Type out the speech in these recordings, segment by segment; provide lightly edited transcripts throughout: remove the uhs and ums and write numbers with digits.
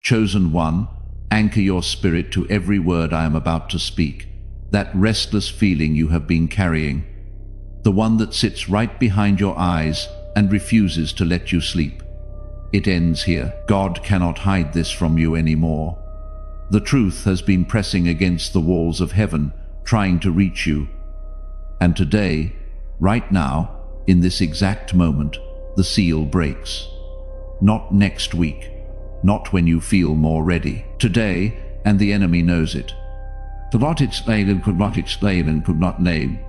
Chosen one, anchor your spirit to every word I am about to speak, that restless feeling you have been carrying, the one that sits right behind your eyes and refuses to let you sleep. It ends here. God cannot hide this from you anymore. The truth has been pressing against the walls of heaven, trying to reach you. And today, right now, in this exact moment, the seal breaks. Not next week, not when you feel more ready. Today, and the enemy knows it. To what explain and could not explain and could not name.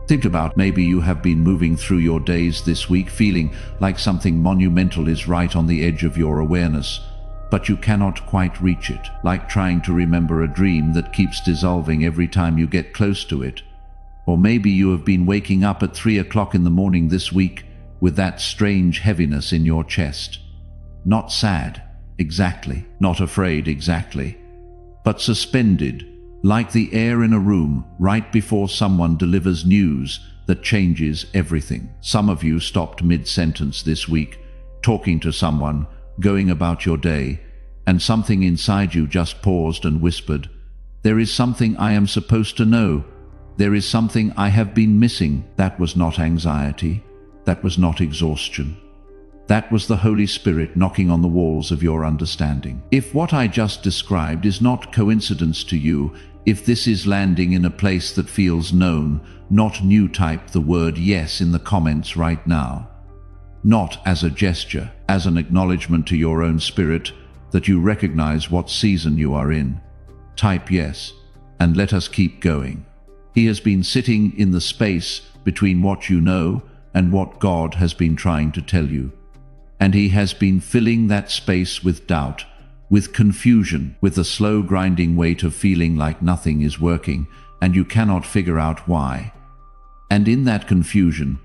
Think about maybe you have been moving through your days this week feeling like something monumental is right on the edge of your awareness, but you cannot quite reach it, like trying to remember a dream that keeps dissolving every time you get close to it. Or maybe you have been waking up at 3 o'clock in the morning this week with that strange heaviness in your chest. Not sad, exactly, not afraid, exactly, but suspended, like the air in a room right before someone delivers news that changes everything. Some of you stopped mid-sentence this week, talking to someone, going about your day, and something inside you just paused and whispered, "There is something I am supposed to know. There is something I have been missing." That was not anxiety. That was not exhaustion. That was the Holy Spirit knocking on the walls of your understanding. If what I just described is not coincidence to you, if this is landing in a place that feels known, not new, type the word yes in the comments right now. Not as a gesture, as an acknowledgement to your own spirit that you recognize what season you are in. Type yes, and let us keep going. He has been sitting in the space between what you know and what God has been trying to tell you. And he has been filling that space with doubt, with confusion, with the slow grinding weight of feeling like nothing is working and you cannot figure out why. And in that confusion,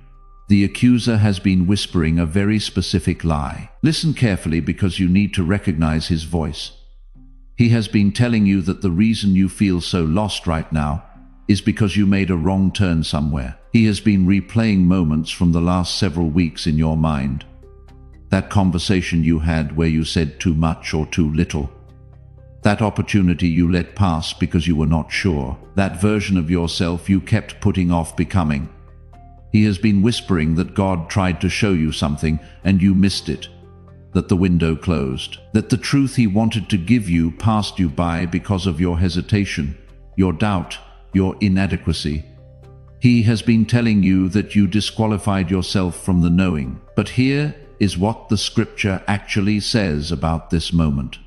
the accuser has been whispering a very specific lie. Listen carefully because you need to recognize his voice. He has been telling you that the reason you feel so lost right now is because you made a wrong turn somewhere. He has been replaying moments from the last several weeks in your mind. That conversation you had where you said too much or too little. That opportunity you let pass because you were not sure. That version of yourself you kept putting off becoming. He has been whispering that God tried to show you something and you missed it. That the window closed. That the truth he wanted to give you passed you by because of your hesitation, your doubt, your inadequacy. He has been telling you that you disqualified yourself from the knowing. But here is what the scripture actually says about this moment.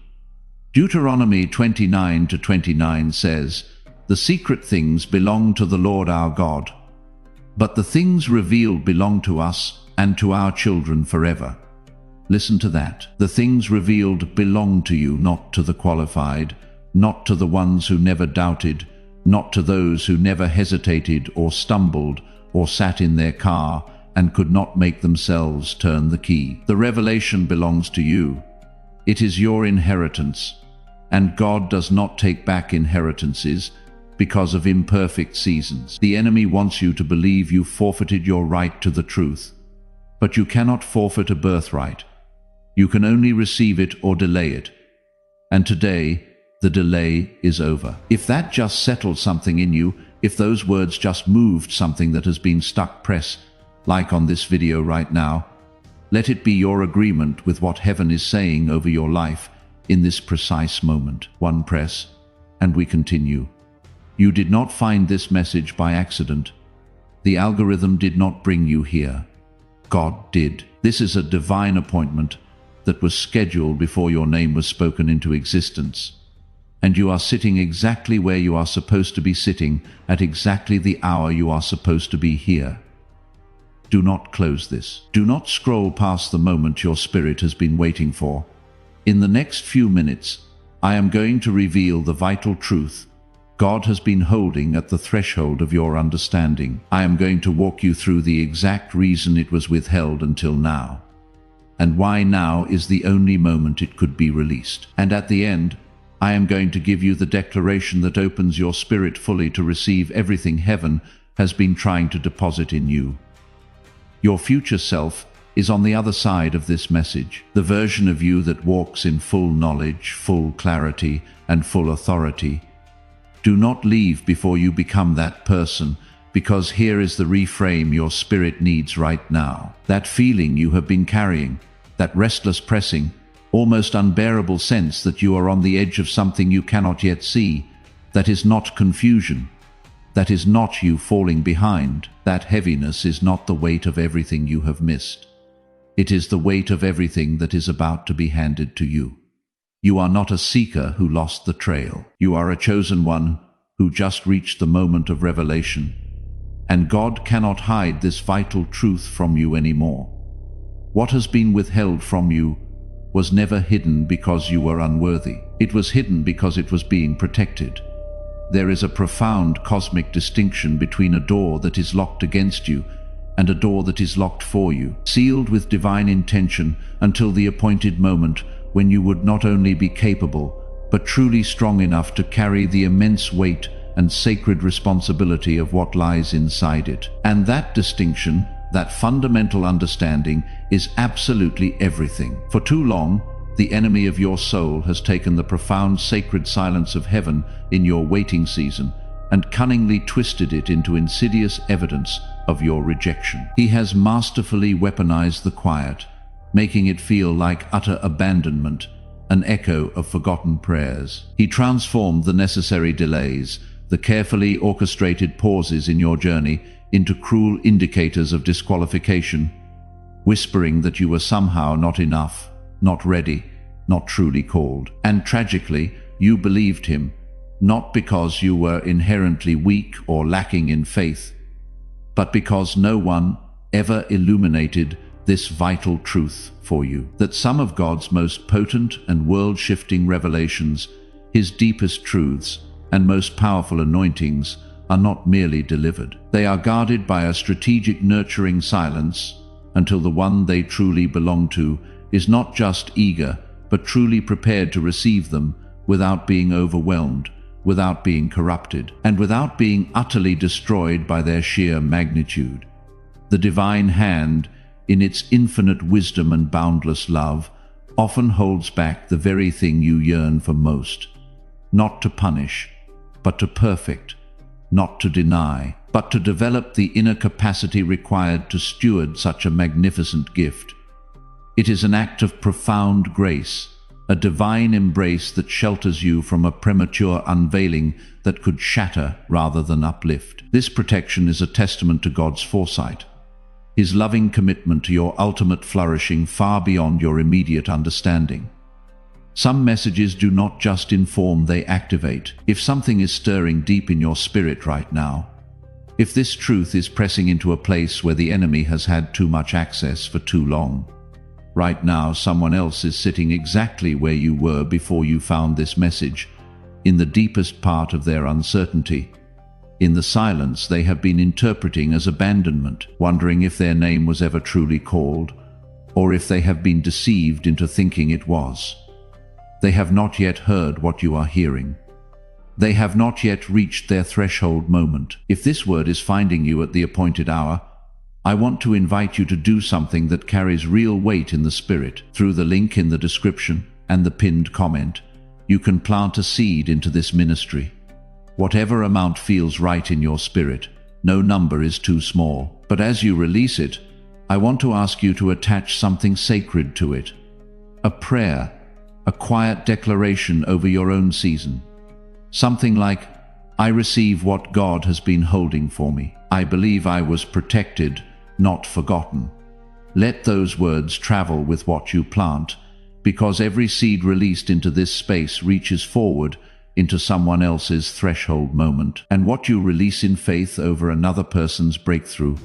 Deuteronomy 29:29 says, "The secret things belong to the Lord our God, but the things revealed belong to us and to our children forever." Listen to that. The things revealed belong to you, not to the qualified, not to the ones who never doubted, not to those who never hesitated or stumbled or sat in their car and could not make themselves turn the key. The revelation belongs to you. It is your inheritance, and God does not take back inheritances because of imperfect seasons. The enemy wants you to believe you forfeited your right to the truth, but you cannot forfeit a birthright. You can only receive it or delay it. And today, the delay is over. If that just settled something in you, if those words just moved something that has been stuck, press like on this video right now. Let it be your agreement with what heaven is saying over your life in this precise moment. One press, and we continue. You did not find this message by accident. The algorithm did not bring you here. God did. This is a divine appointment that was scheduled before your name was spoken into existence. And you are sitting exactly where you are supposed to be sitting at exactly the hour you are supposed to be here. Do not close this. Do not scroll past the moment your spirit has been waiting for. In the next few minutes, I am going to reveal the vital truth God has been holding at the threshold of your understanding. I am going to walk you through the exact reason it was withheld until now, and why now is the only moment it could be released. And at the end, I am going to give you the declaration that opens your spirit fully to receive everything heaven has been trying to deposit in you. Your future self is on the other side of this message. The version of you that walks in full knowledge, full clarity, and full authority. Do not leave before you become that person, because here is the reframe your spirit needs right now. That feeling you have been carrying, that restless pressing, almost unbearable sense that you are on the edge of something you cannot yet see, that is not confusion. That is not you falling behind. That heaviness is not the weight of everything you have missed. It is the weight of everything that is about to be handed to you. You are not a seeker who lost the trail. You are a chosen one who just reached the moment of revelation. And God cannot hide this vital truth from you anymore. What has been withheld from you was never hidden because you were unworthy. It was hidden because it was being protected. There is a profound cosmic distinction between a door that is locked against you and a door that is locked for you, sealed with divine intention until the appointed moment when you would not only be capable, but truly strong enough to carry the immense weight and sacred responsibility of what lies inside it. And that distinction, that fundamental understanding, is absolutely everything. For too long, the enemy of your soul has taken the profound sacred silence of heaven in your waiting season and cunningly twisted it into insidious evidence of your rejection. He has masterfully weaponized the quiet, making it feel like utter abandonment, an echo of forgotten prayers. He transformed the necessary delays, the carefully orchestrated pauses in your journey, into cruel indicators of disqualification, whispering that you were somehow not enough, not ready, not truly called. And tragically, you believed him, not because you were inherently weak or lacking in faith, but because no one ever illuminated this vital truth for you, that some of God's most potent and world-shifting revelations, his deepest truths and most powerful anointings, are not merely delivered. They are guarded by a strategic nurturing silence until the one they truly belong to is not just eager, but truly prepared to receive them without being overwhelmed, without being corrupted, and without being utterly destroyed by their sheer magnitude. The divine hand, in its infinite wisdom and boundless love, often holds back the very thing you yearn for most, not to punish, but to perfect, not to deny, but to develop the inner capacity required to steward such a magnificent gift. It is an act of profound grace, a divine embrace that shelters you from a premature unveiling that could shatter rather than uplift. This protection is a testament to God's foresight, his loving commitment to your ultimate flourishing far beyond your immediate understanding. Some messages do not just inform, they activate. If something is stirring deep in your spirit right now, if this truth is pressing into a place where the enemy has had too much access for too long, right now someone else is sitting exactly where you were before you found this message, in the deepest part of their uncertainty. In the silence they have been interpreting as abandonment, wondering if their name was ever truly called, or if they have been deceived into thinking it was. They have not yet heard what you are hearing. They have not yet reached their threshold moment. If this word is finding you at the appointed hour, I want to invite you to do something that carries real weight in the spirit. Through the link in the description and the pinned comment, you can plant a seed into this ministry. Whatever amount feels right in your spirit, no number is too small. But as you release it, I want to ask you to attach something sacred to it. A prayer, a quiet declaration over your own season. Something like, I receive what God has been holding for me. I believe I was protected, not forgotten. Let those words travel with what you plant, because every seed released into this space reaches forward into someone else's threshold moment. And what you release in faith over another person's breakthrough,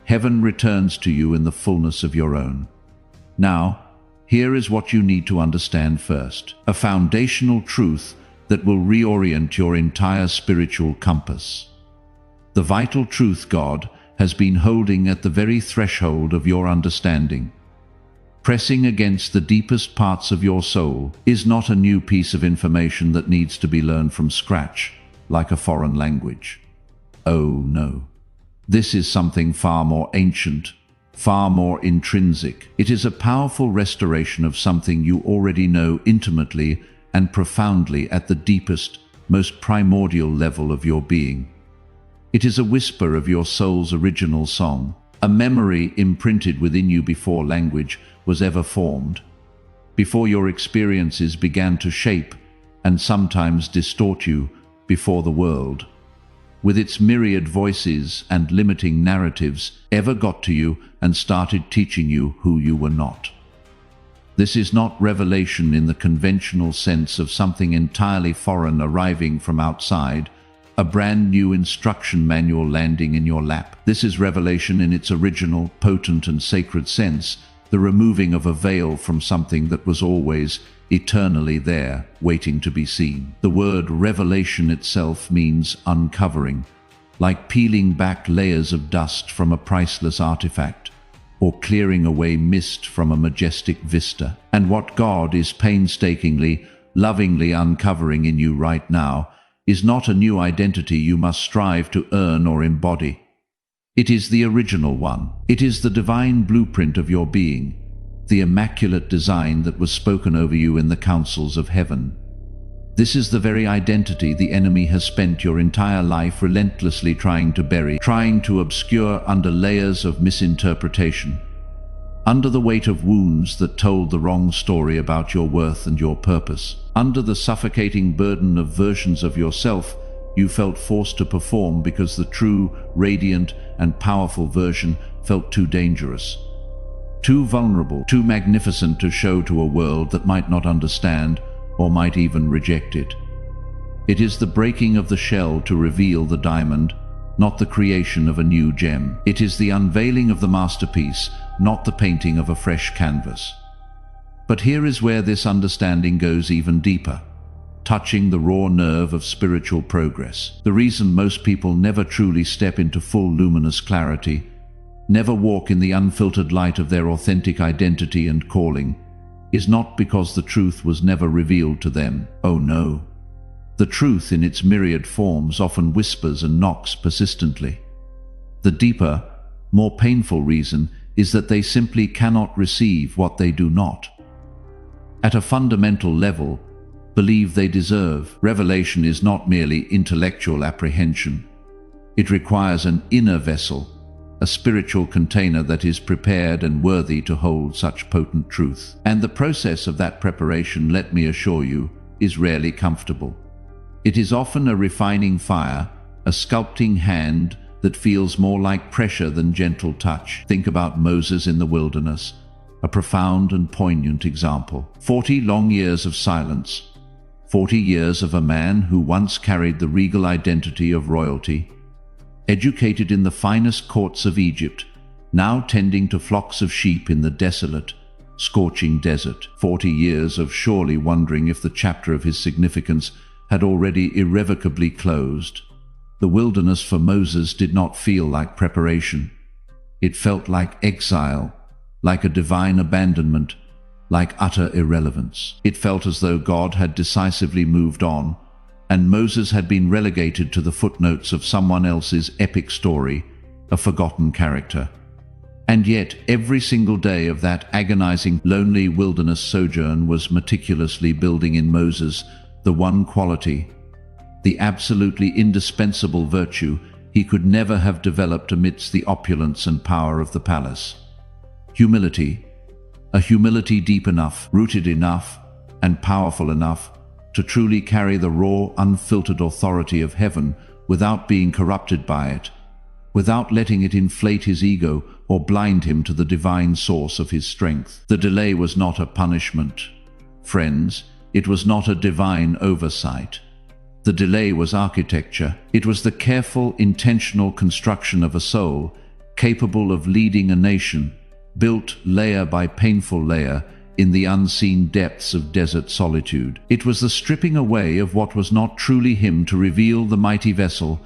heaven returns to you in the fullness of your own. Now, here is what you need to understand first, a foundational truth that will reorient your entire spiritual compass. The vital truth God has been holding at the very threshold of your understanding, pressing against the deepest parts of your soul, is not a new piece of information that needs to be learned from scratch, like a foreign language. Oh no. This is something far more ancient, far more intrinsic. It is a powerful restoration of something you already know intimately and profoundly at the deepest, most primordial level of your being. It is a whisper of your soul's original song, a memory imprinted within you before language was ever formed, before your experiences began to shape and sometimes distort you before the world, with its myriad voices and limiting narratives, ever got to you and started teaching you who you were not. This is not revelation in the conventional sense of something entirely foreign arriving from outside, a brand new instruction manual landing in your lap. This is revelation in its original, potent and sacred sense, the removing of a veil from something that was always, eternally there, waiting to be seen. The word revelation itself means uncovering, like peeling back layers of dust from a priceless artifact, or clearing away mist from a majestic vista. And what God is painstakingly, lovingly uncovering in you right now is not a new identity you must strive to earn or embody. It is the original one. It is the divine blueprint of your being, the immaculate design that was spoken over you in the councils of heaven. This is the very identity the enemy has spent your entire life relentlessly trying to bury, trying to obscure under layers of misinterpretation, under the weight of wounds that told the wrong story about your worth and your purpose, under the suffocating burden of versions of yourself you felt forced to perform because the true, radiant, and powerful version felt too dangerous, too vulnerable, too magnificent to show to a world that might not understand or might even reject it. It is the breaking of the shell to reveal the diamond, not the creation of a new gem. It is the unveiling of the masterpiece, not the painting of a fresh canvas. But here is where this understanding goes even deeper, touching the raw nerve of spiritual progress. The reason most people never truly step into full luminous clarity, never walk in the unfiltered light of their authentic identity and calling, is not because the truth was never revealed to them. Oh no. The truth in its myriad forms often whispers and knocks persistently. The deeper, more painful reason is that they simply cannot receive what they do not, at a fundamental level, believe they deserve. Revelation is not merely intellectual apprehension. It requires an inner vessel, a spiritual container that is prepared and worthy to hold such potent truth. And the process of that preparation, let me assure you, is rarely comfortable. It is often a refining fire, a sculpting hand that feels more like pressure than gentle touch. Think about Moses in the wilderness, a profound and poignant example. 40 long years of silence, 40 years of a man who once carried the regal identity of royalty, educated in the finest courts of Egypt, now tending to flocks of sheep in the desolate, scorching desert. 40 years of surely wondering if the chapter of his significance had already irrevocably closed. The wilderness for Moses did not feel like preparation. It felt like exile, like a divine abandonment, like utter irrelevance. It felt as though God had decisively moved on, and Moses had been relegated to the footnotes of someone else's epic story, a forgotten character. And yet, every single day of that agonizing, lonely wilderness sojourn was meticulously building in Moses the one quality, the absolutely indispensable virtue he could never have developed amidst the opulence and power of the palace. Humility. A humility deep enough, rooted enough, and powerful enough to truly carry the raw, unfiltered authority of heaven without being corrupted by it, without letting it inflate his ego or blind him to the divine source of his strength. The delay was not a punishment, friends. It was not a divine oversight. The delay was architecture. It was the careful, intentional construction of a soul capable of leading a nation, built layer by painful layer in the unseen depths of desert solitude. It was the stripping away of what was not truly him to reveal the mighty vessel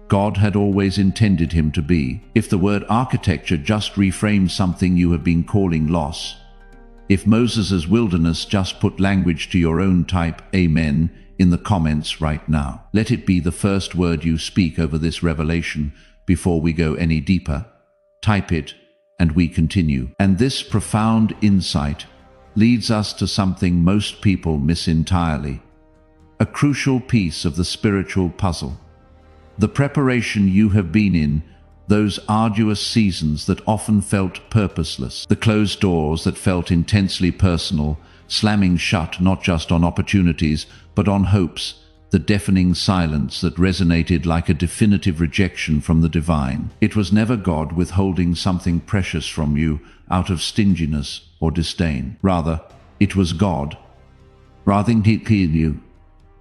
God had always intended him to be. If the word architecture just reframed something you have been calling loss, if Moses's wilderness just put language to your own type, amen, in the comments right now. Let it be the first word you speak over this revelation before we go any deeper. Type it, and we continue. And this profound insight leads us to something most people miss entirely, a crucial piece of the spiritual puzzle. The preparation you have been in, those arduous seasons that often felt purposeless, the closed doors that felt intensely personal, slamming shut not just on opportunities, but on hopes, the deafening silence that resonated like a definitive rejection from the divine. It was never God withholding something precious from you out of stinginess or disdain. Rather, it was God. Rather than you,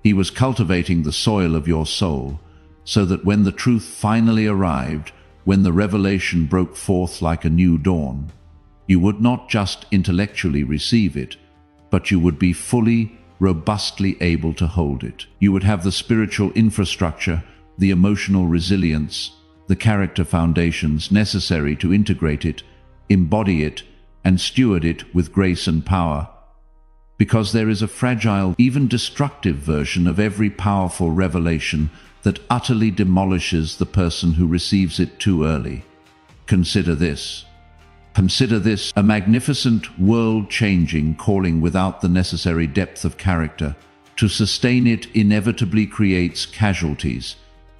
He was cultivating the soil of your soul, so that when the truth finally arrived, when the revelation broke forth like a new dawn, you would not just intellectually receive it, but you would be fully, robustly able to hold it. You would have the spiritual infrastructure, the emotional resilience, the character foundations necessary to integrate it, embody it, and steward it with grace and power. Because there is a fragile, even destructive version of every powerful revelation that utterly demolishes the person who receives it too early. Consider this. Consider this a magnificent, world-changing calling without the necessary depth of character. To sustain it inevitably creates casualties,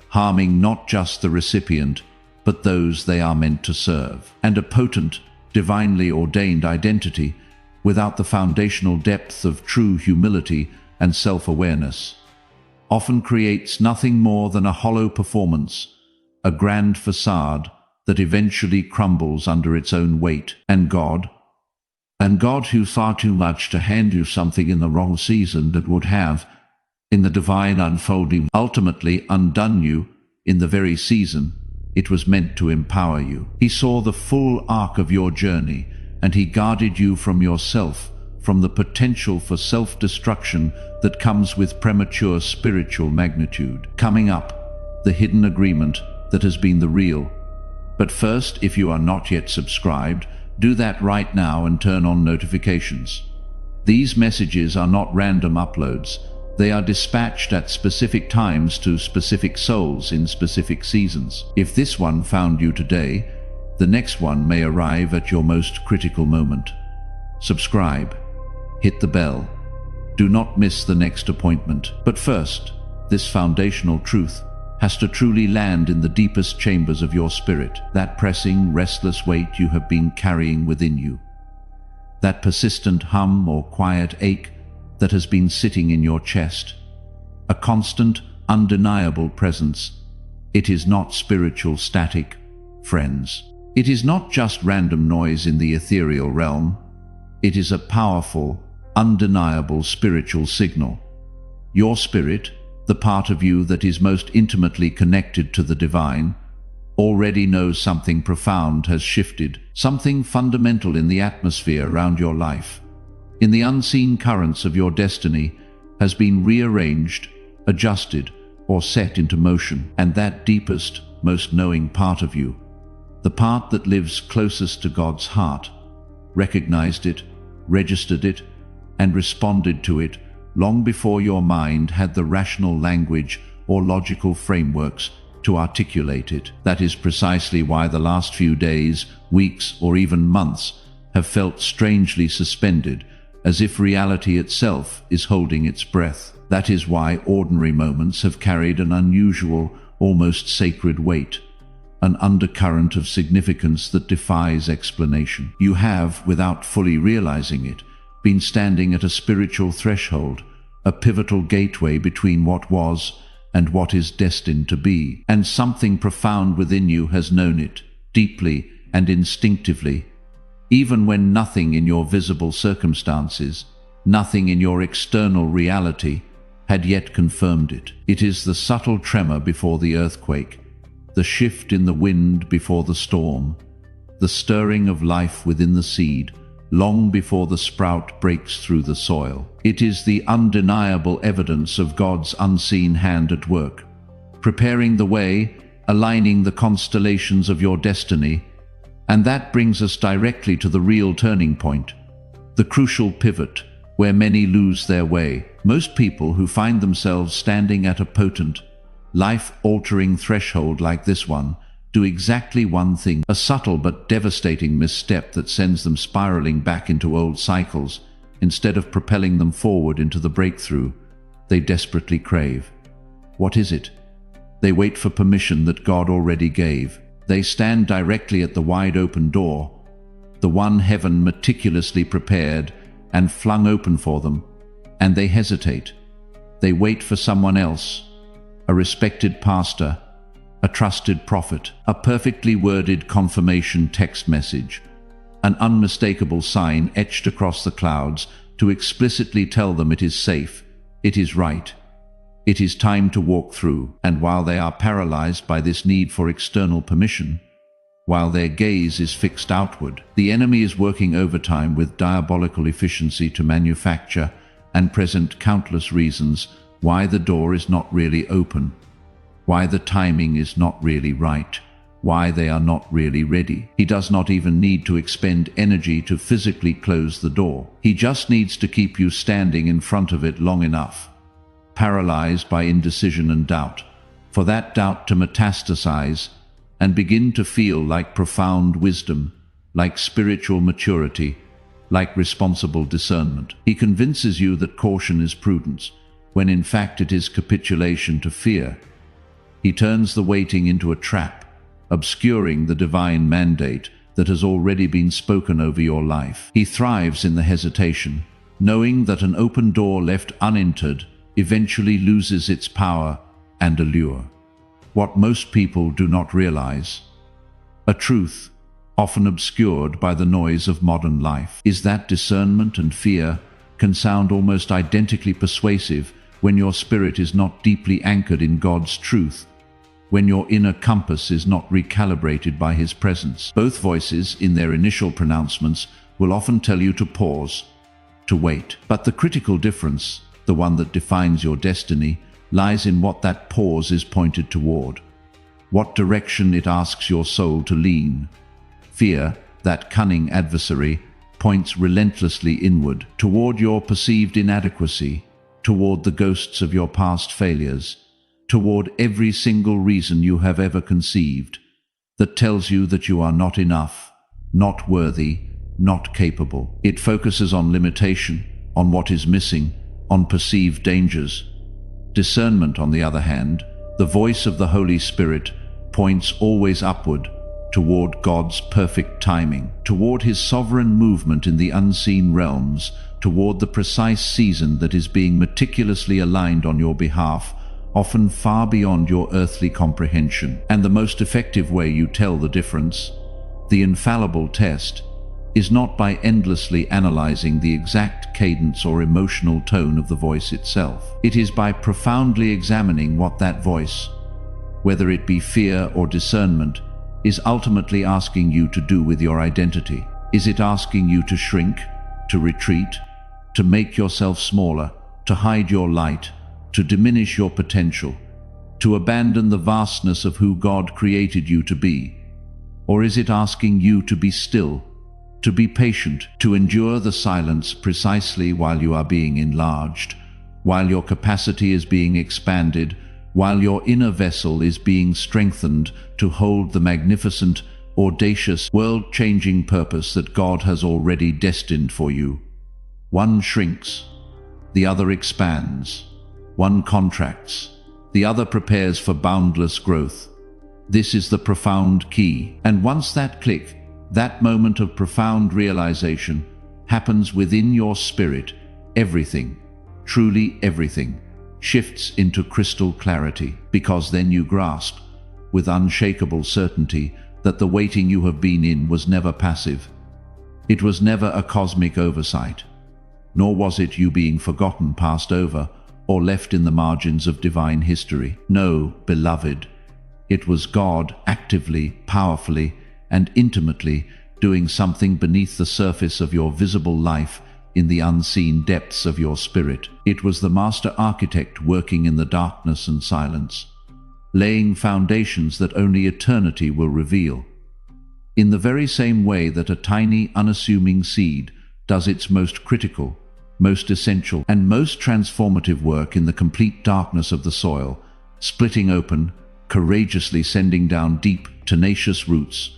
harming not just the recipient, but those they are meant to serve. And a potent, divinely ordained identity, without the foundational depth of true humility and self-awareness, often creates nothing more than a hollow performance, a grand facade that eventually crumbles under its own weight. And God who thought too much to hand you something in the wrong season that would have, in the divine unfolding, ultimately undone you in the very season it was meant to empower you. He saw the full arc of your journey, and He guarded you from yourself, from the potential for self-destruction that comes with premature spiritual magnitude. Coming up, the hidden agreement that has been the real. But first, if you are not yet subscribed, do that right now and turn on notifications. These messages are not random uploads. They are dispatched at specific times to specific souls in specific seasons. If this one found you today, the next one may arrive at your most critical moment. Subscribe. Hit the bell. Do not miss the next appointment. But first, this foundational truth has to truly land in the deepest chambers of your spirit, that pressing, restless weight you have been carrying within you, that persistent hum or quiet ache that has been sitting in your chest, a constant, undeniable presence. It is not spiritual static, friends. It is not just random noise in the ethereal realm. It is a powerful, undeniable spiritual signal. Your spirit, the part of you that is most intimately connected to the divine, already knows something profound has shifted, something fundamental in the atmosphere around your life, in the unseen currents of your destiny, has been rearranged, adjusted, or set into motion. And that deepest, most knowing part of you, the part that lives closest to God's heart, recognized it, registered it, and responded to it long before your mind had the rational language or logical frameworks to articulate it. That is precisely why the last few days, weeks, or even months have felt strangely suspended, as if reality itself is holding its breath. That is why ordinary moments have carried an unusual, almost sacred weight, an undercurrent of significance that defies explanation. You have, without fully realizing it, been standing at a spiritual threshold, a pivotal gateway between what was and what is destined to be. And something profound within you has known it, deeply and instinctively, even when nothing in your visible circumstances, nothing in your external reality, had yet confirmed it. It is the subtle tremor before the earthquake, the shift in the wind before the storm, the stirring of life within the seed, long before the sprout breaks through the soil. It is the undeniable evidence of God's unseen hand at work, preparing the way, aligning the constellations of your destiny. And that brings us directly to the real turning point, the crucial pivot where many lose their way. Most people who find themselves standing at a potent, life-altering threshold like this one do exactly one thing, a subtle but devastating misstep that sends them spiraling back into old cycles, instead of propelling them forward into the breakthrough they desperately crave. What is it? They wait for permission that God already gave. They stand directly at the wide open door, the one heaven meticulously prepared and flung open for them, and they hesitate. They wait for someone else, a respected pastor, a trusted prophet, a perfectly worded confirmation text message, an unmistakable sign etched across the clouds to explicitly tell them it is safe, it is right, it is time to walk through. And while they are paralyzed by this need for external permission, while their gaze is fixed outward, the enemy is working overtime with diabolical efficiency to manufacture and present countless reasons why the door is not really open, why the timing is not really right, why they are not really ready. He does not even need to expend energy to physically close the door. He just needs to keep you standing in front of it long enough, paralyzed by indecision and doubt, for that doubt to metastasize and begin to feel like profound wisdom, like spiritual maturity, like responsible discernment. He convinces you that caution is prudence, when in fact it is capitulation to fear. He turns the waiting into a trap, obscuring the divine mandate that has already been spoken over your life. He thrives in the hesitation, knowing that an open door left unentered eventually loses its power and allure. What most people do not realize, a truth often obscured by the noise of modern life, is that discernment and fear can sound almost identically persuasive when your spirit is not deeply anchored in God's truth, when your inner compass is not recalibrated by His presence. Both voices, in their initial pronouncements, will often tell you to pause, to wait. But the critical difference, the one that defines your destiny, lies in what that pause is pointed toward, what direction it asks your soul to lean. Fear, that cunning adversary, points relentlessly inward, toward your perceived inadequacy, toward the ghosts of your past failures, toward every single reason you have ever conceived that tells you that you are not enough, not worthy, not capable. It focuses on limitation, on what is missing, on perceived dangers. Discernment, on the other hand, the voice of the Holy Spirit, points always upward, toward God's perfect timing, toward His sovereign movement in the unseen realms, toward the precise season that is being meticulously aligned on your behalf, often far beyond your earthly comprehension. And the most effective way you tell the difference, the infallible test, is not by endlessly analyzing the exact cadence or emotional tone of the voice itself. It is by profoundly examining what that voice, whether it be fear or discernment, is ultimately asking you to do with your identity. Is it asking you to shrink, to retreat, to make yourself smaller, to hide your light, to diminish your potential, to abandon the vastness of who God created you to be? Or is it asking you to be still, to be patient, to endure the silence precisely while you are being enlarged, while your capacity is being expanded, while your inner vessel is being strengthened to hold the magnificent, audacious, world-changing purpose that God has already destined for you? One shrinks, the other expands. One contracts, the other prepares for boundless growth. This is the profound key. And once that click, that moment of profound realization, happens within your spirit, everything, truly everything, shifts into crystal clarity, because then you grasp, with unshakable certainty, that the waiting you have been in was never passive. It was never a cosmic oversight, nor was it you being forgotten, passed over, or left in the margins of divine history. No, beloved, it was God actively, powerfully, and intimately doing something beneath the surface of your visible life in the unseen depths of your spirit. It was the master architect working in the darkness and silence, laying foundations that only eternity will reveal. In the very same way that a tiny, unassuming seed does its most critical, most essential, and most transformative work in the complete darkness of the soil, splitting open, courageously sending down deep, tenacious roots,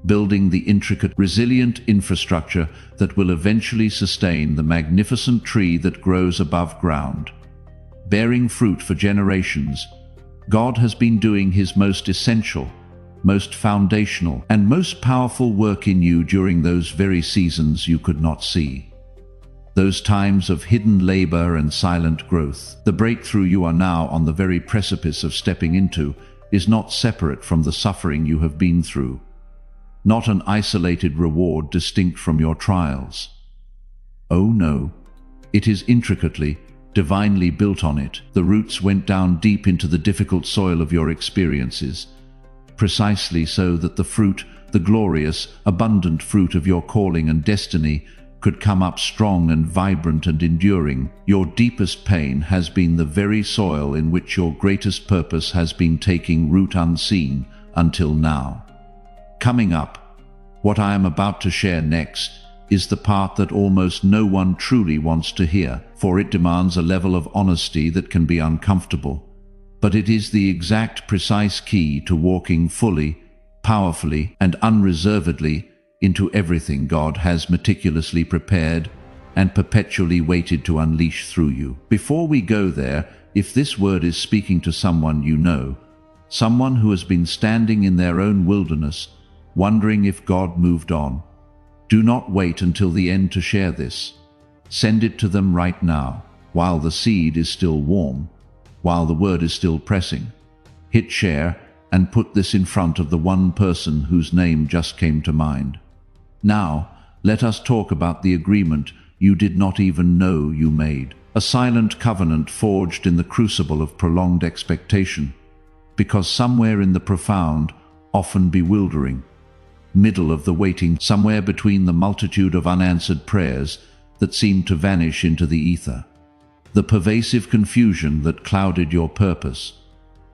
building the intricate, resilient infrastructure that will eventually sustain the magnificent tree that grows above ground. Bearing fruit for generations, God has been doing His most essential, most foundational, and most powerful work in you during those very seasons you could not see. Those times of hidden labor and silent growth. The breakthrough you are now on the very precipice of stepping into is not separate from the suffering you have been through, not an isolated reward distinct from your trials. Oh no, it is intricately, divinely built on it. The roots went down deep into the difficult soil of your experiences, precisely so that the fruit, the glorious, abundant fruit of your calling and destiny, could come up strong and vibrant and enduring. Your deepest pain has been the very soil in which your greatest purpose has been taking root unseen until now. Coming up, what I am about to share next is the part that almost no one truly wants to hear, for it demands a level of honesty that can be uncomfortable. But it is the exact, precise key to walking fully, powerfully, and unreservedly into everything God has meticulously prepared and perpetually waited to unleash through you. Before we go there, if this word is speaking to someone you know, someone who has been standing in their own wilderness, wondering if God moved on, do not wait until the end to share this. Send it to them right now, while the seed is still warm, while the word is still pressing. Hit share and put this in front of the one person whose name just came to mind. Now, let us talk about the agreement you did not even know you made. A silent covenant forged in the crucible of prolonged expectation, because somewhere in the profound, often bewildering, middle of the waiting, somewhere between the multitude of unanswered prayers that seemed to vanish into the ether, the pervasive confusion that clouded your purpose,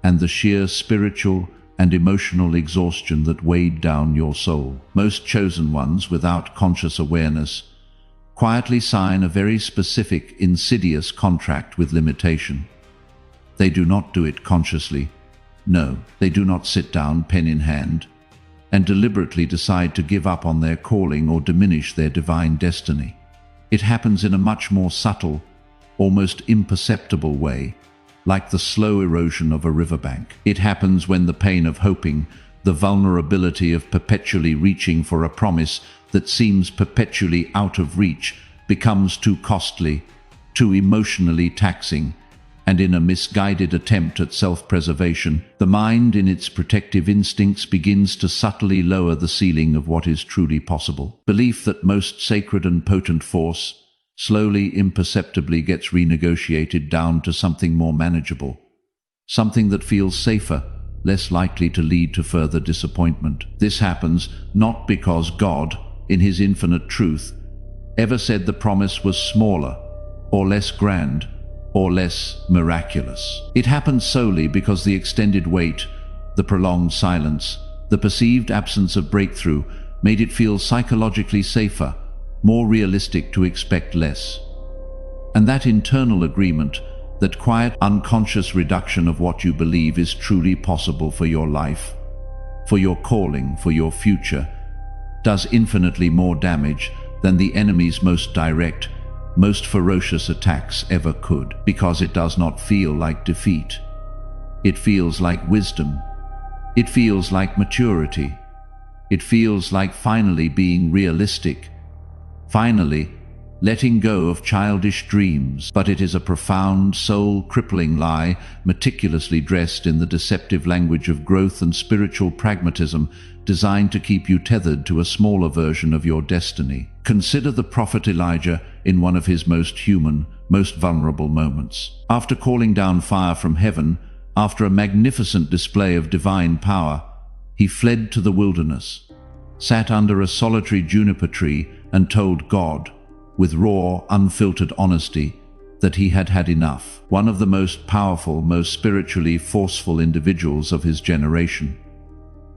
and the sheer spiritual and emotional exhaustion that weighed down your soul. Most chosen ones, without conscious awareness, quietly sign a very specific, insidious contract with limitation. They do not do it consciously. No, they do not sit down, pen in hand, and deliberately decide to give up on their calling or diminish their divine destiny. It happens in a much more subtle, almost imperceptible way, like the slow erosion of a riverbank. It happens when the pain of hoping, the vulnerability of perpetually reaching for a promise that seems perpetually out of reach, becomes too costly, too emotionally taxing, and in a misguided attempt at self-preservation, the mind in its protective instincts begins to subtly lower the ceiling of what is truly possible. Belief that most sacred and potent force slowly, imperceptibly gets renegotiated down to something more manageable, something that feels safer, less likely to lead to further disappointment. This happens not because God, in His infinite truth, ever said the promise was smaller, or less grand, or less miraculous. It happens solely because the extended wait, the prolonged silence, the perceived absence of breakthrough made it feel psychologically safer, more realistic to expect less. And that internal agreement, that quiet, unconscious reduction of what you believe is truly possible for your life, for your calling, for your future, does infinitely more damage than the enemy's most direct, most ferocious attacks ever could, because it does not feel like defeat. It feels like wisdom. It feels like maturity. It feels like finally being realistic, finally letting go of childish dreams. But it is a profound, soul-crippling lie, meticulously dressed in the deceptive language of growth and spiritual pragmatism, designed to keep you tethered to a smaller version of your destiny. Consider the prophet Elijah in one of his most human, most vulnerable moments. After calling down fire from heaven, after a magnificent display of divine power, he fled to the wilderness, sat under a solitary juniper tree, and told God, with raw, unfiltered honesty, that he had had enough. One of the most powerful, most spiritually forceful individuals of his generation.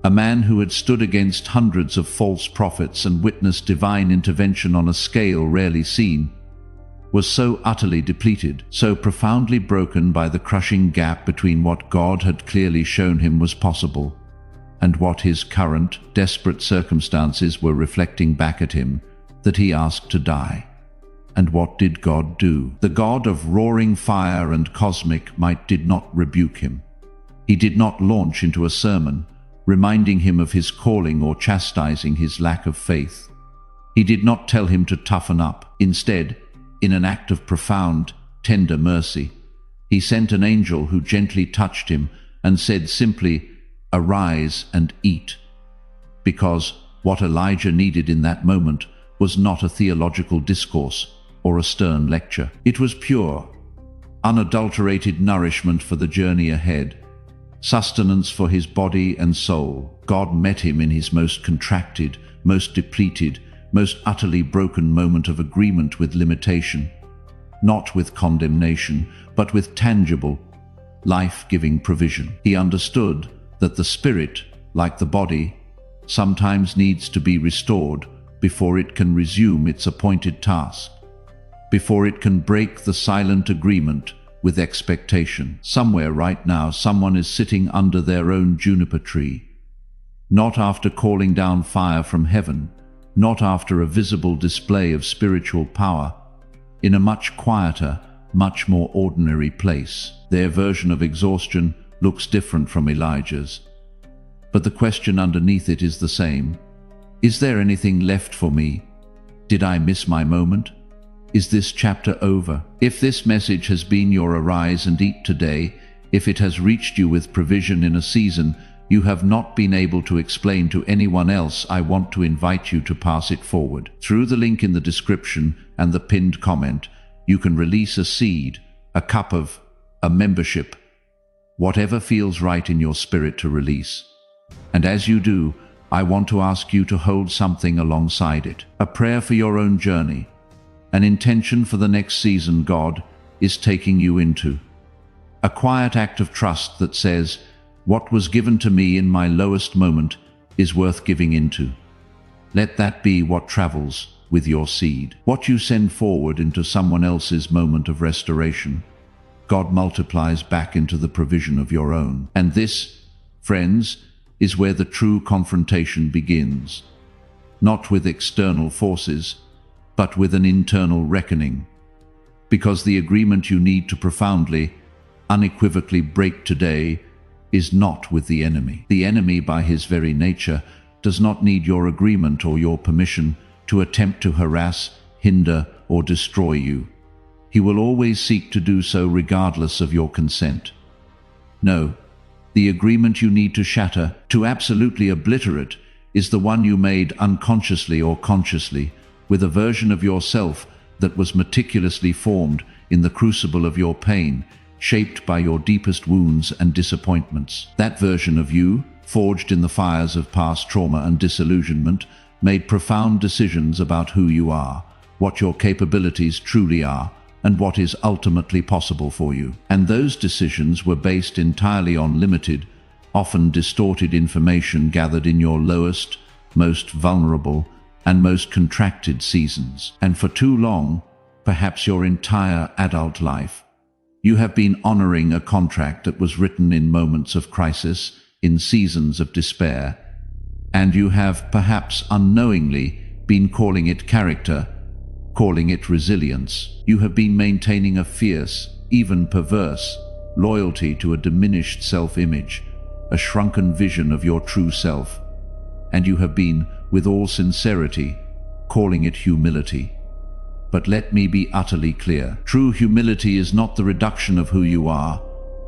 A man who had stood against hundreds of false prophets and witnessed divine intervention on a scale rarely seen, was so utterly depleted, so profoundly broken by the crushing gap between what God had clearly shown him was possible, and what his current, desperate circumstances were reflecting back at him, that he asked to die. And what did God do? The God of roaring fire and cosmic might did not rebuke him. He did not launch into a sermon, reminding him of his calling or chastising his lack of faith. He did not tell him to toughen up. Instead, in an act of profound, tender mercy, he sent an angel who gently touched him and said simply, "Arise and eat." Because what Elijah needed in that moment was not a theological discourse or a stern lecture. It was pure, unadulterated nourishment for the journey ahead, sustenance for his body and soul. God met him in his most contracted, most depleted, most utterly broken moment of agreement with limitation, not with condemnation, but with tangible, life-giving provision. He understood that the spirit, like the body, sometimes needs to be restored before it can resume its appointed task, before it can break the silent agreement with expectation. Somewhere right now, someone is sitting under their own juniper tree, not after calling down fire from heaven, not after a visible display of spiritual power, in a much quieter, much more ordinary place. Their version of exhaustion looks different from Elijah's, but the question underneath it is the same. Is there anything left for me? Did I miss my moment? Is this chapter over? If this message has been your arise and eat today, if it has reached you with provision in a season you have not been able to explain to anyone else, I want to invite you to pass it forward. Through the link in the description and the pinned comment, you can release a seed, a cup of, a membership, whatever feels right in your spirit to release. And as you do, I want to ask you to hold something alongside it. A prayer for your own journey, an intention for the next season God is taking you into. A quiet act of trust that says, what was given to me in my lowest moment is worth giving into. Let that be what travels with your seed. What you send forward into someone else's moment of restoration, God multiplies back into the provision of your own. And this, friends, is where the true confrontation begins. Not with external forces, but with an internal reckoning. Because the agreement you need to profoundly, unequivocally break today is not with the enemy. The enemy, by his very nature, does not need your agreement or your permission to attempt to harass, hinder, or destroy you. He will always seek to do so regardless of your consent. No, the agreement you need to shatter, to absolutely obliterate, is the one you made unconsciously or consciously, with a version of yourself that was meticulously formed in the crucible of your pain, shaped by your deepest wounds and disappointments. That version of you, forged in the fires of past trauma and disillusionment, made profound decisions about who you are, what your capabilities truly are, and what is ultimately possible for you. And those decisions were based entirely on limited, often distorted information gathered in your lowest, most vulnerable, and most contracted seasons. And for too long, perhaps your entire adult life, you have been honoring a contract that was written in moments of crisis, in seasons of despair, and you have perhaps unknowingly been calling it character, calling it resilience. You have been maintaining a fierce, even perverse, loyalty to a diminished self-image, a shrunken vision of your true self, and you have been, with all sincerity, calling it humility. But let me be utterly clear. True humility is not the reduction of who you are.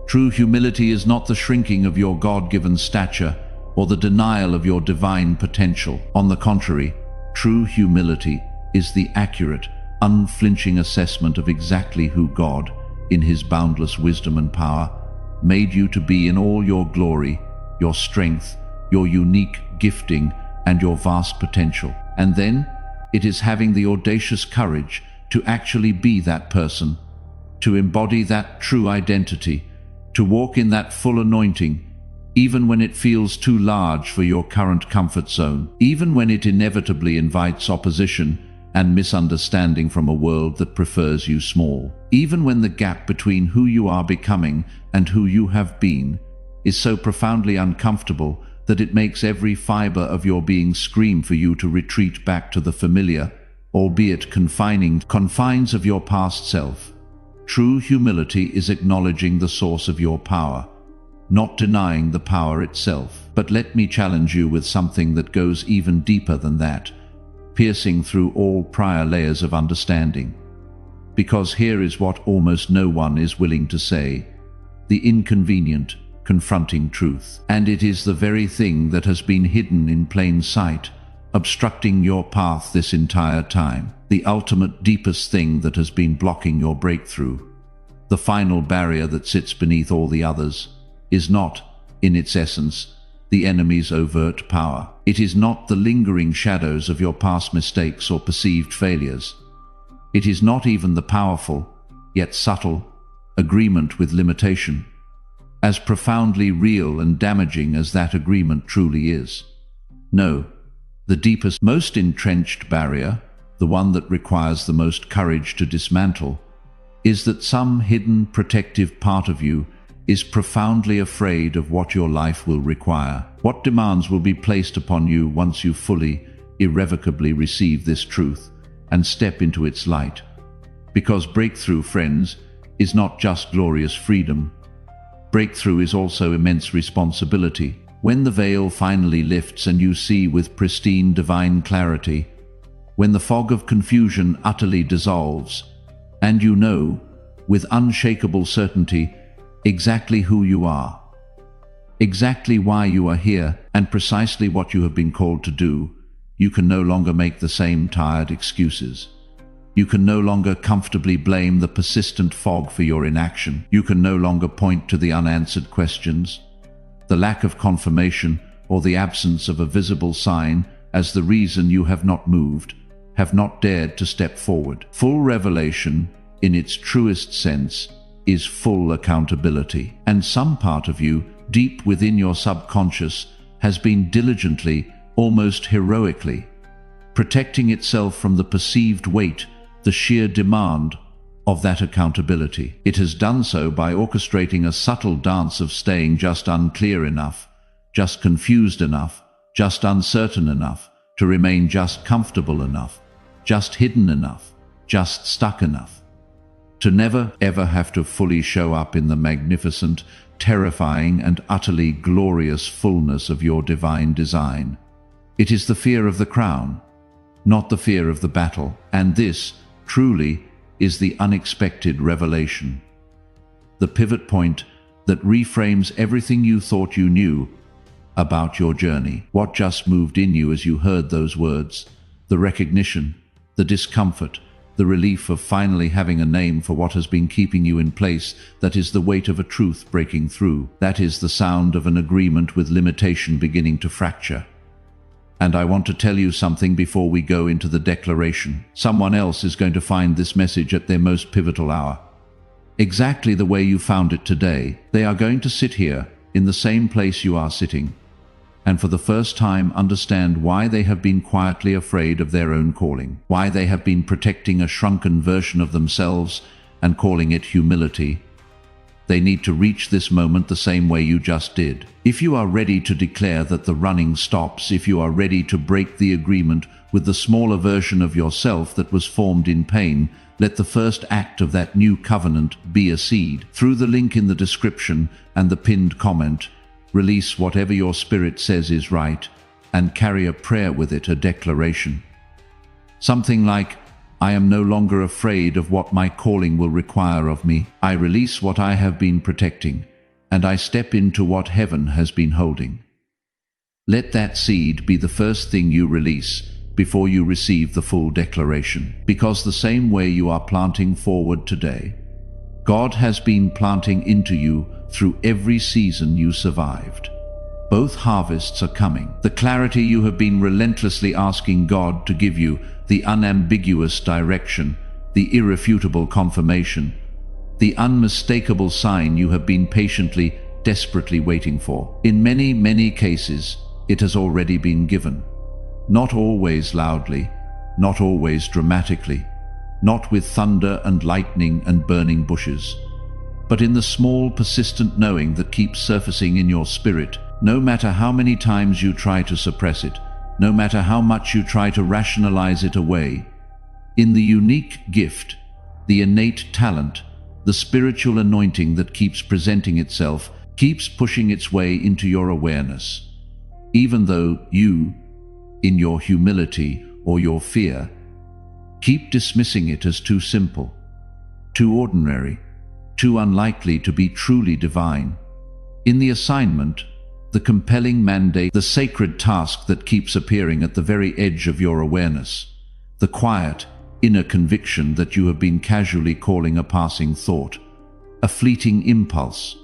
True humility is not the shrinking of your God-given stature or the denial of your divine potential. On the contrary, true humility is the accurate, unflinching assessment of exactly who God, in his boundless wisdom and power, made you to be in all your glory, your strength, your unique gifting, and your vast potential. And then, it is having the audacious courage to actually be that person, to embody that true identity, to walk in that full anointing, even when it feels too large for your current comfort zone, even when it inevitably invites opposition and misunderstanding from a world that prefers you small, even when the gap between who you are becoming and who you have been is so profoundly uncomfortable that it makes every fiber of your being scream for you to retreat back to the familiar, albeit confining confines of your past self. True humility is acknowledging the source of your power, not denying the power itself. But let me challenge you with something that goes even deeper than that, piercing through all prior layers of understanding. Because here is what almost no one is willing to say, the inconvenient, confronting truth. And it is the very thing that has been hidden in plain sight, obstructing your path this entire time. The ultimate, deepest thing that has been blocking your breakthrough. The final barrier that sits beneath all the others is not, in its essence, the enemy's overt power. It is not the lingering shadows of your past mistakes or perceived failures. It is not even the powerful, yet subtle, agreement with limitation, as profoundly real and damaging as that agreement truly is. No, the deepest, most entrenched barrier, the one that requires the most courage to dismantle, is that some hidden protective part of you is profoundly afraid of what your life will require, what demands will be placed upon you once you fully, irrevocably receive this truth and step into its light. Because breakthrough, friends, is not just glorious freedom. Breakthrough is also immense responsibility. When the veil finally lifts and you see with pristine divine clarity, when the fog of confusion utterly dissolves, and you know, with unshakable certainty, exactly who you are, exactly why you are here, and precisely what you have been called to do, you can no longer make the same tired excuses. You can no longer comfortably blame the persistent fog for your inaction. You can no longer point to the unanswered questions, the lack of confirmation, or the absence of a visible sign as the reason you have not moved, have not dared to step forward. Full revelation, in its truest sense, is full accountability. And some part of you, deep within your subconscious, has been diligently, almost heroically, protecting itself from the perceived weight, the sheer demand of that accountability. It has done so by orchestrating a subtle dance of staying just unclear enough, just confused enough, just uncertain enough, to remain just comfortable enough, just hidden enough, just stuck enough, to never ever have to fully show up in the magnificent, terrifying, and utterly glorious fullness of your divine design. It is the fear of the crown, not the fear of the battle, and this, truly, is the unexpected revelation. The pivot point that reframes everything you thought you knew about your journey. What just moved in you as you heard those words? The recognition, the discomfort, the relief of finally having a name for what has been keeping you in place. That is the weight of a truth breaking through. That is the sound of an agreement with limitation beginning to fracture. And I want to tell you something before we go into the declaration. Someone else is going to find this message at their most pivotal hour, exactly the way you found it today. They are going to sit here, in the same place you are sitting, and for the first time understand why they have been quietly afraid of their own calling, why they have been protecting a shrunken version of themselves and calling it humility. They need to reach this moment the same way you just did. If you are ready to declare that the running stops, if you are ready to break the agreement with the smaller version of yourself that was formed in pain, let the first act of that new covenant be a seed. Through the link in the description and the pinned comment, release whatever your spirit says is right, and carry a prayer with it, a declaration. Something like, I am no longer afraid of what my calling will require of me. I release what I have been protecting, and I step into what heaven has been holding. Let that seed be the first thing you release before you receive the full declaration. Because the same way you are planting forward today, God has been planting into you through every season you survived. Both harvests are coming. The clarity you have been relentlessly asking God to give you, the unambiguous direction, the irrefutable confirmation, the unmistakable sign you have been patiently, desperately waiting for. In many, many cases, it has already been given. Not always loudly, not always dramatically, not with thunder and lightning and burning bushes, but in the small, persistent knowing that keeps surfacing in your spirit No matter how many times you try to suppress it, no matter how much you try to rationalize it away, in the unique gift, the innate talent, the spiritual anointing that keeps presenting itself, keeps pushing its way into your awareness. Even though you, in your humility or your fear, keep dismissing it as too simple, too ordinary, too unlikely to be truly divine. In the assignment, the compelling mandate, the sacred task that keeps appearing at the very edge of your awareness, the quiet, inner conviction that you have been casually calling a passing thought, a fleeting impulse,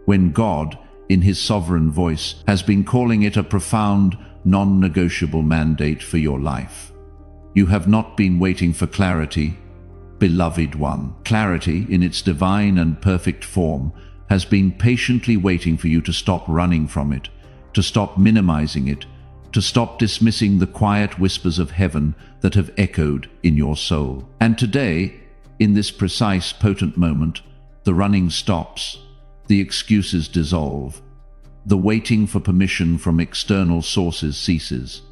when God, in His sovereign voice, has been calling it a profound, non-negotiable mandate for your life. You have not been waiting for clarity, beloved one. Clarity, in its divine and perfect form, has been patiently waiting for you to stop running from it, to stop minimizing it, to stop dismissing the quiet whispers of heaven that have echoed in your soul. And today, in this precise, potent moment, the running stops, the excuses dissolve, the waiting for permission from external sources ceases.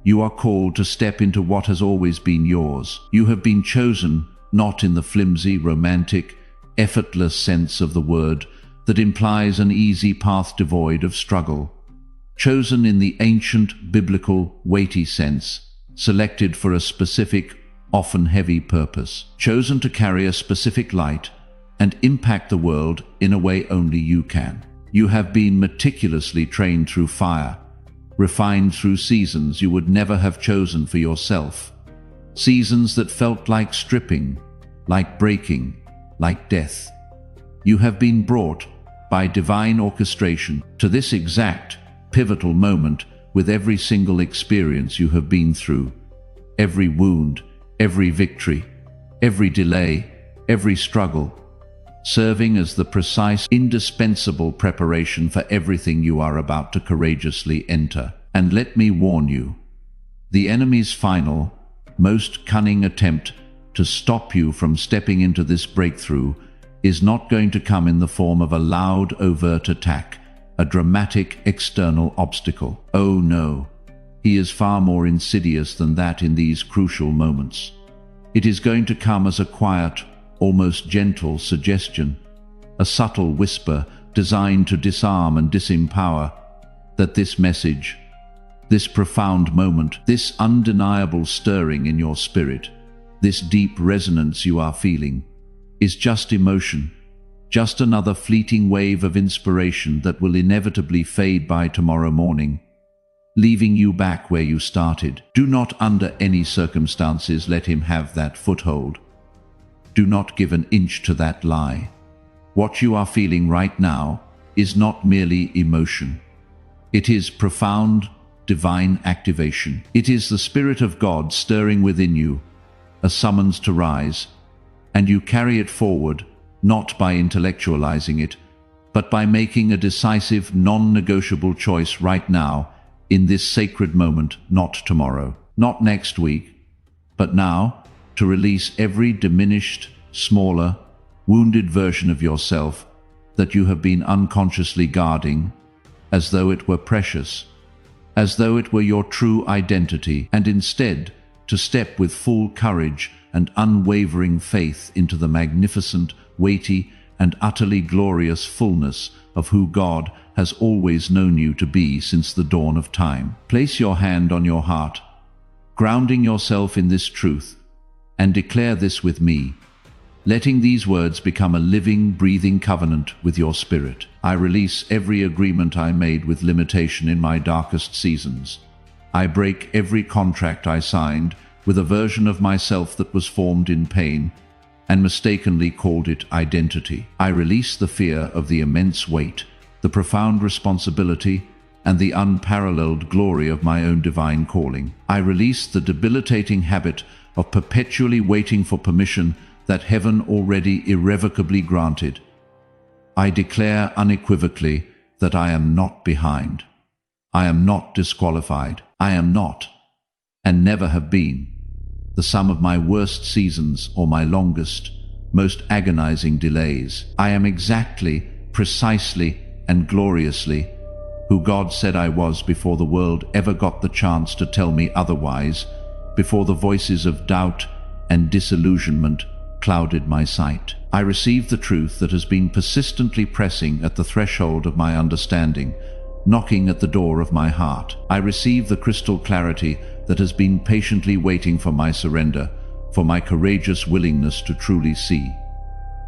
You are called to step into what has always been yours. You have been chosen, not in the flimsy, romantic, effortless sense of the word that implies an easy path devoid of struggle. Chosen in the ancient, biblical, weighty sense, selected for a specific, often heavy purpose. Chosen to carry a specific light and impact the world in a way only you can. You have been meticulously trained through fire, refined through seasons you would never have chosen for yourself. Seasons that felt like stripping, like breaking, like death. You have been brought, by divine orchestration, to this exact, pivotal moment with every single experience you have been through. Every wound, every victory, every delay, every struggle, serving as the precise, indispensable preparation for everything you are about to courageously enter. And let me warn you, the enemy's final, most cunning attempt to stop you from stepping into this breakthrough is not going to come in the form of a loud, overt attack, a dramatic external obstacle. Oh no, he is far more insidious than that in these crucial moments. It is going to come as a quiet, almost gentle suggestion, a subtle whisper designed to disarm and disempower, that this message, this profound moment, this undeniable stirring in your spirit, this deep resonance you are feeling, is just emotion, just another fleeting wave of inspiration that will inevitably fade by tomorrow morning, leaving you back where you started. Do not under any circumstances let him have that foothold. Do not give an inch to that lie. What you are feeling right now is not merely emotion. It is profound, divine activation. It is the Spirit of God stirring within you, a summons to rise, and you carry it forward, not by intellectualizing it, but by making a decisive, non-negotiable choice right now, in this sacred moment, not tomorrow, not next week, but now, to release every diminished, smaller, wounded version of yourself that you have been unconsciously guarding, as though it were precious, as though it were your true identity, and instead to step with full courage and unwavering faith into the magnificent, weighty, and utterly glorious fullness of who God has always known you to be since the dawn of time. Place your hand on your heart, grounding yourself in this truth, and declare this with me, letting these words become a living, breathing covenant with your spirit. I release every agreement I made with limitation in my darkest seasons. I break every contract I signed with a version of myself that was formed in pain and mistakenly called it identity. I release the fear of the immense weight, the profound responsibility, and the unparalleled glory of my own divine calling. I release the debilitating habit of perpetually waiting for permission that heaven already irrevocably granted. I declare unequivocally that I am not behind. I am not disqualified. I am not, and never have been, the sum of my worst seasons or my longest, most agonizing delays. I am exactly, precisely, and gloriously who God said I was before the world ever got the chance to tell me otherwise, before the voices of doubt and disillusionment clouded my sight. I received the truth that has been persistently pressing at the threshold of my understanding, knocking at the door of my heart. I received the crystal clarity that has been patiently waiting for my surrender, for my courageous willingness to truly see.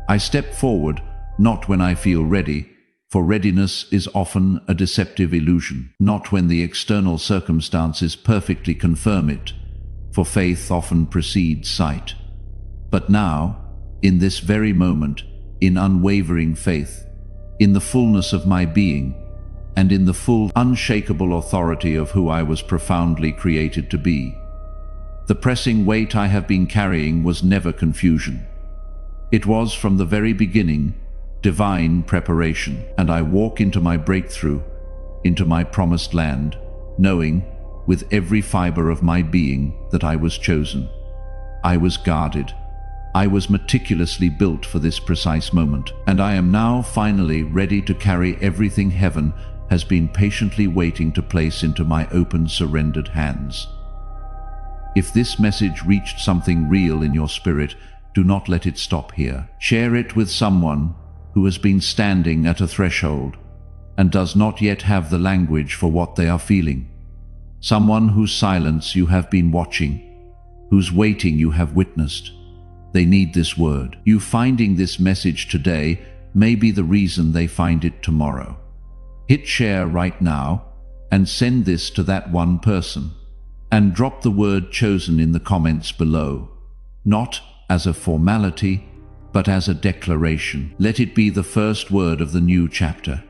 I step forward, not when I feel ready, for readiness is often a deceptive illusion, not when the external circumstances perfectly confirm it, for faith often precedes sight. But now, in this very moment, in unwavering faith, in the fullness of my being, and in the full, unshakable authority of who I was profoundly created to be, the pressing weight I have been carrying was never confusion. It was, from the very beginning, divine preparation, and I walk into my breakthrough, into my promised land, knowing, with every fiber of my being, that I was chosen. I was guarded. I was meticulously built for this precise moment, and I am now finally ready to carry everything heaven has been patiently waiting to place into my open, surrendered hands. If this message reached something real in your spirit, do not let it stop here. Share it with someone who has been standing at a threshold and does not yet have the language for what they are feeling. Someone whose silence you have been watching, whose waiting you have witnessed. They need this word. You finding this message today may be the reason they find it tomorrow. Hit share right now and send this to that one person. And drop the word chosen in the comments below, not as a formality, but as a declaration. Let it be the first word of the new chapter.